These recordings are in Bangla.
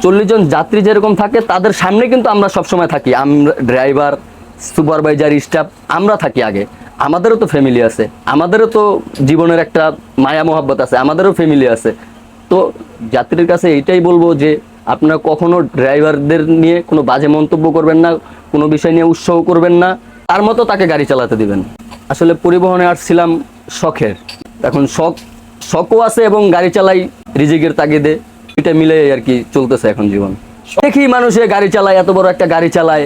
40 জন যাত্রী যেরকম থাকে তাদের সামনে কিন্তু আমরা সবসময় থাকি। আমরা ড্রাইভার, সুপারভাইজার, স্টাফ আমরা থাকি আগে। আমাদেরও তো ফ্যামিলি আছে, আমাদেরও তো জীবনের একটা মায়া মহব্বত আছে, আমাদেরও ফ্যামিলি আছে। তো যাত্রীর কাছে এইটাই বলবো যে আপনারা কখনো ড্রাইভারদের নিয়ে কোনো বাজে মন্তব্য করবেন না, কোনো বিষয় নিয়ে উৎসাহ করবেন না, তার মতো তাকে গাড়ি চালাতে দিবেন। আসলে পরিবহনে আসছিলাম শখের, এখন শখও আছে এবং গাড়ি চালাই রিজিকের তাগিদে, এটা মিলে আর কি চলতেছে এখন জীবন। দেখি মানুষে গাড়ি চালায়, এত বড় একটা গাড়ি চালায়,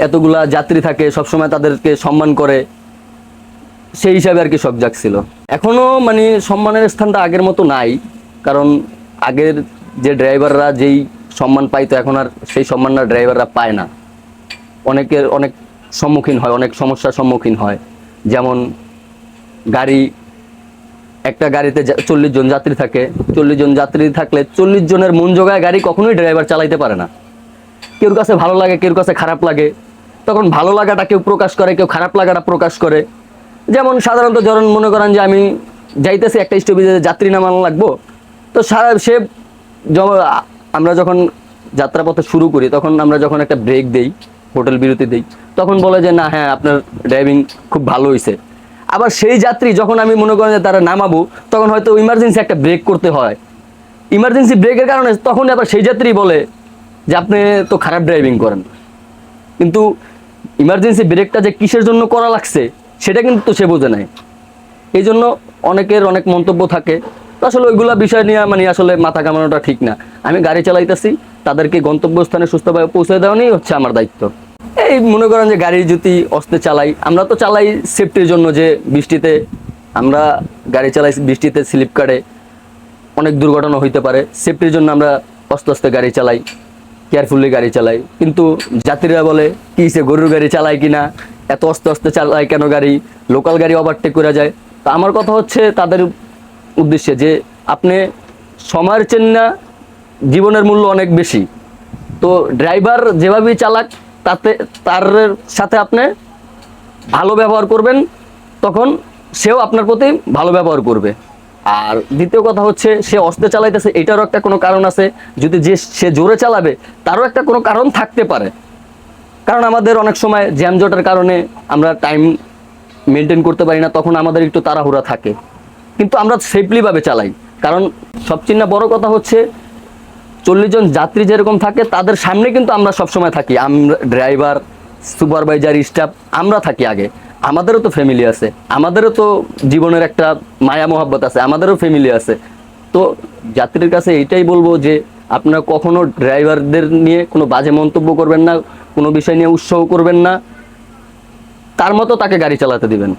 এতগুলা যাত্রী থাকে, সবসময় তাদেরকে সম্মান করে, সেই হিসাবে আর কি শখ জাগছিল। এখনো মানে সম্মানের স্থানটা আগের মতো নাই, কারণ আগের যে ড্রাইভাররা যেই সম্মান পাইতো এখন আর সেই সম্মানটা ড্রাইভাররা পায় না। অনেকের অনেক সম্মুখীন হয়, অনেক সমস্যার সম্মুখীন হয়। যেমন গাড়ি, একটা গাড়িতে 40 জন যাত্রী থাকে, 40 জন যাত্রী থাকলে 40 জনের মন জোগায় গাড়ি কখনোই ড্রাইভার চালাইতে পারে না। কেউর কাছে ভালো লাগে, কেউর কাছে খারাপ লাগে, তখন ভালো লাগাটা কেউ প্রকাশ করে, কেউ খারাপ লাগাটা প্রকাশ করে। যেমন সাধারণত যখন মনে করেন যে আমি যাইতেছি একটা স্টপেজে যাত্রী নামানো লাগবো, তো সে আমরা যখন যাত্রাপথে শুরু করি, তখন আমরা যখন একটা ব্রেক দেই, হোটেল বিরতি দেই, তখন বলে যে না হ্যাঁ আপনার ড্রাইভিং খুব ভালো হয়েছে। আবার সেই যাত্রী যখন আমি মনে করেন যে তারা নামাবো, তখন হয়তো ইমার্জেন্সি একটা ব্রেক করতে হয়, ইমার্জেন্সি ব্রেকের কারণে তখন আবার সেই যাত্রী বলে যে আপনি তো খারাপ ড্রাইভিং করেন। কিন্তু ইমার্জেন্সি ব্রেকটা যে কিসের জন্য করা লাগছে সেটা কিন্তু সে বোঝে নাই। এই জন্য অনেকের অনেক মন্তব্য থাকে। তো আসলে ওইগুলা বিষয় নিয়ে মানে আসলে মাথা কামানোটা ঠিক না। আমি গাড়ি চালাইতেছি, তাদেরকে গন্তব্যস্থানে সুস্থভাবে পৌঁছে দেওয়া নিয়েই হচ্ছে আমার দায়িত্ব। এই মনে করেন যে গাড়ি যদি অস্তে চালাই, আমরা তো চালাই সেফটির জন্য, যে বৃষ্টিতে আমরা গাড়ি চালাই, বৃষ্টিতে স্লিপ কাটে, অনেক দুর্ঘটনা হইতে পারে, সেফটির জন্য আমরা আস্তে আস্তে গাড়ি চালাই, কেয়ারফুলি গাড়ি চালাই। কিন্তু যাত্রীরা বলে কি সে গরুর গাড়ি চালায় কিনা, এত আস্তে আস্তে চালায় কেন গাড়ি, লোকাল গাড়ি ওভারটেক করে যায়। তা আমার কথা হচ্ছে তাদের উদ্দেশ্যে যে আপনি সময়ের চেন না, জীবনের মূল্য অনেক বেশি। তো ড্রাইভার যেভাবেই চালাক, তাতে তার সাথে আপনি ভালো ব্যবহার করবেন, তখন সেও আপনার প্রতি ভালো ব্যবহার করবে। আর দ্বিতীয় কথা হচ্ছে সে অস্তে চালাইতেছে, এটারও একটা কোনো কারণ আছে। যদি সে জোরে চালাবে, তারও একটা কোনো কারণ থাকতে পারে। কারণ আমাদের অনেক সময় জ্যামজটের কারণে আমরা টাইম মেনটেন করতে পারি না, তখন আমাদের একটু তাড়াহুড়া থাকে, কিন্তু আমরা সেফলিভাবে চালাই। কারণ সবচেয়ে বড় কথা হচ্ছে 40 জন যাত্রী যেরকম থাকে তাদের সামনে কিন্তু আমরা সবসময় থাকি। আমরা ড্রাইভার, সুপারভাইজার, স্টাফ আমরা থাকি আগে। আমাদেরও তো ফ্যামিলি আছে, আমাদেরও তো জীবনের একটা মায়া মহব্বত আছে, আমাদেরও ফ্যামিলি আছে। তো যাত্রীর কাছে এইটাই বলবো যে আপনারা কখনো ড্রাইভারদের নিয়ে কোনো বাজে মন্তব্য করবেন না, কোনো বিষয় নিয়ে উৎসাহ করবেন না, তার মতো তাকে গাড়ি চালাতে দিবেন।